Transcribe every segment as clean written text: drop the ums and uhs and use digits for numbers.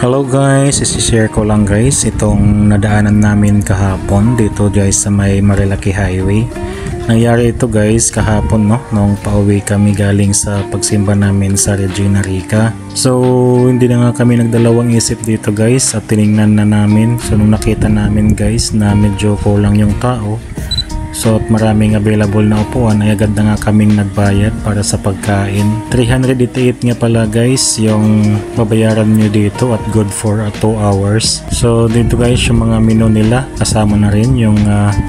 Hello guys, isi-share ko lang guys itong nadaanan namin kahapon dito guys sa may Marilaki Highway. Nangyari ito guys kahapon nung pauwi kami galing sa pagsimba namin sa Regina Rica. So hindi na nga kami nagdalawang isip dito guys at tiningnan na namin. So nung nakita namin guys na medyo kulang yung tao, so at maraming available na upuan ay agad na nga kaming nagbayad para sa pagkain. 388 nga pala guys yung babayaran nyo dito at good for 2 hours. So dito guys yung mga menu nila, kasama na rin yung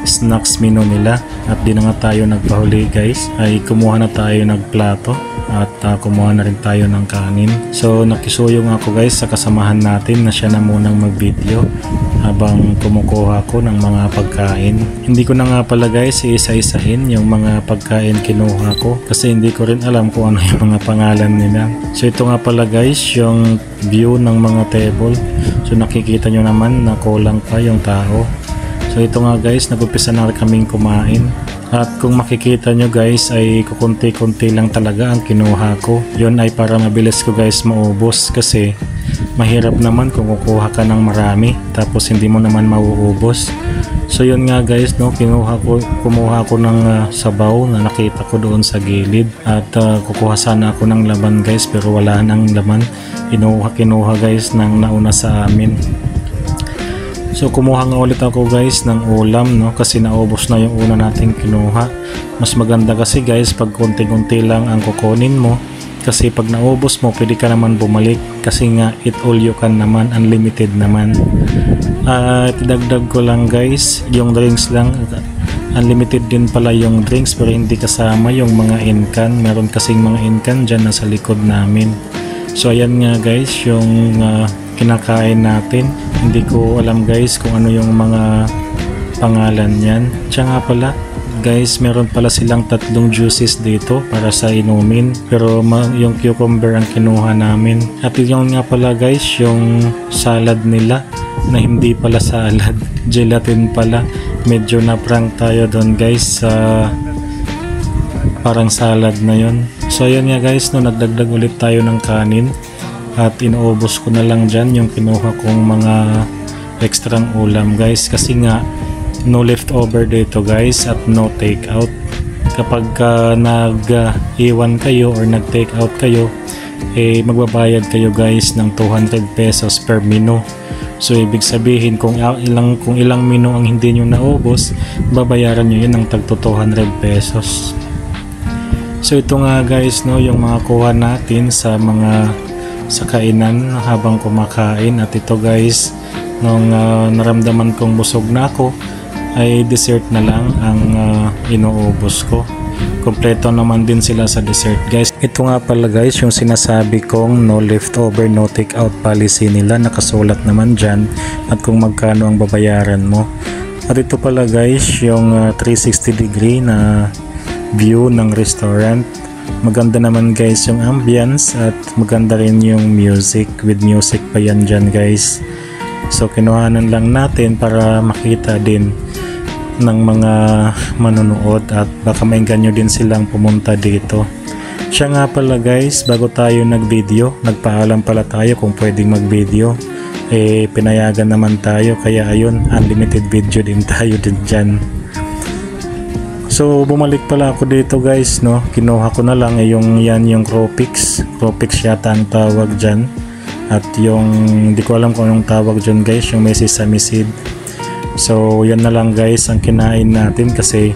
snacks menu nila. At di na nga tayo nagpahuli guys, ay kumuha na tayo ng plato at kumuha na rin tayo ng kanin. So nakisuyo nga ako guys sa kasamahan natin na siya na munang mag-video habang kumukuha ko ng mga pagkain. Hindi ko na nga pala guys iisa-isahin yung mga pagkain kinuha ko kasi hindi ko rin alam kung ano yung mga pangalan nila. So ito nga pala guys yung view ng mga table. So nakikita nyo naman na kulang pa yung tao. So ito nga guys, nag-umpisa na kaming kumain. At kung makikita nyo guys ay kukunti-kunti lang talaga ang kinuha ko. Yun ay para mabilis ko guys maubos kasi mahirap naman kung kukuha ka ng marami tapos hindi mo naman mauubos. So yun nga guys kumuha ko ng sabaw na nakita ko doon sa gilid at kukuha sana ako ng laman guys pero wala nang laman. Kinuha guys ng nauna sa amin. So kumuha nga ulit ako guys ng ulam kasi naubos na yung una nating kinuha. Mas maganda kasi guys pag konti-konti lang ang kukunin mo kasi pag naubos mo pwede ka naman bumalik kasi nga eat all you can naman, unlimited naman. Idagdag ko lang guys yung drinks lang, unlimited din pala yung drinks pero hindi kasama yung mga in-can. Meron kasing mga in-can dyan na sa likod namin. So ayan nga guys yung kinakain natin. Hindi ko alam guys kung ano yung mga pangalan yan. Siya nga pala guys, meron pala silang 3 juices dito para sa inumin pero yung cucumber ang kinuha namin. At yung nga pala guys yung salad nila na hindi pala salad, gelatin pala. Medyo na prank tayo doon guys sa parang salad na yon. So ayan nga guys, nagdagdag ulit tayo ng kanin at inuubos ko na lang dyan yung kinuha kong mga extrang ulam guys kasi nga no leftover dito guys at no take out. Kapag nag-iwan kayo or nag-take out kayo magbabayad kayo guys ng 200 pesos per menu. So ibig sabihin kung ilang menu ang hindi nyo naubos, babayaran nyo yun ng tag 200 pesos. So ito nga guys yung mga kuha natin sa kainan habang kumakain. At ito guys, nung naramdaman kong busog na ako ay dessert na lang ang inuubos ko. Kompleto naman din sila sa dessert guys. Ito nga pala guys yung sinasabi kong no leftover no take out policy nila, nakasulat naman dyan at kung magkano ang babayaran mo. At ito pala guys yung 360 degree na view ng restaurant. Maganda naman guys yung ambience at maganda rin yung music, with music pa yan dyan guys. So kinuhanan lang natin para makita din ng mga manonood at baka mainggan nyo din silang pumunta dito. Siya nga pala guys, bago tayo nag-video, nagpaalam pala tayo kung pwedeng mag-video. Pinayagan naman tayo kaya ayun, unlimited video din tayo din dyan. So bumalik pala ako dito guys kinuha ko na lang yung Cropix yata ang tawag dyan. At yung hindi ko alam kung anong tawag dyan guys, yung may sesame seed. So yan na lang guys ang kinain natin kasi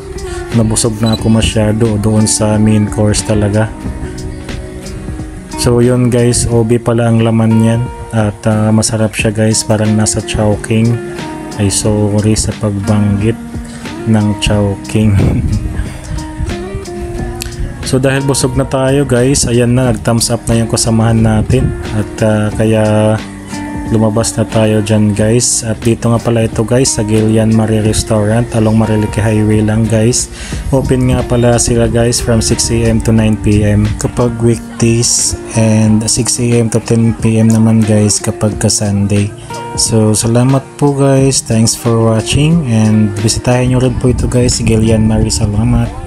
nabusog na ako masyado doon sa main course talaga. So yun guys, OB pala ang laman yan at masarap siya guys, parang nasa Chowking. Ay sorry sa pagbanggit ng Chowking. So dahil busog na tayo guys, ayan na, nag thumbs up na yung kasamahan natin at kaya lumabas na tayo dyan guys. At dito nga pala ito guys sa Gillian Marie Restaurant along Marilaki Highway lang guys. Open nga pala sila guys from 6 AM to 9 PM kapag weekdays and 6 AM to 10 PM naman guys kapag ka Sunday. So salamat po guys, thanks for watching and bisitahin nyo rin po ito guys, Gillian Marie. Salamat.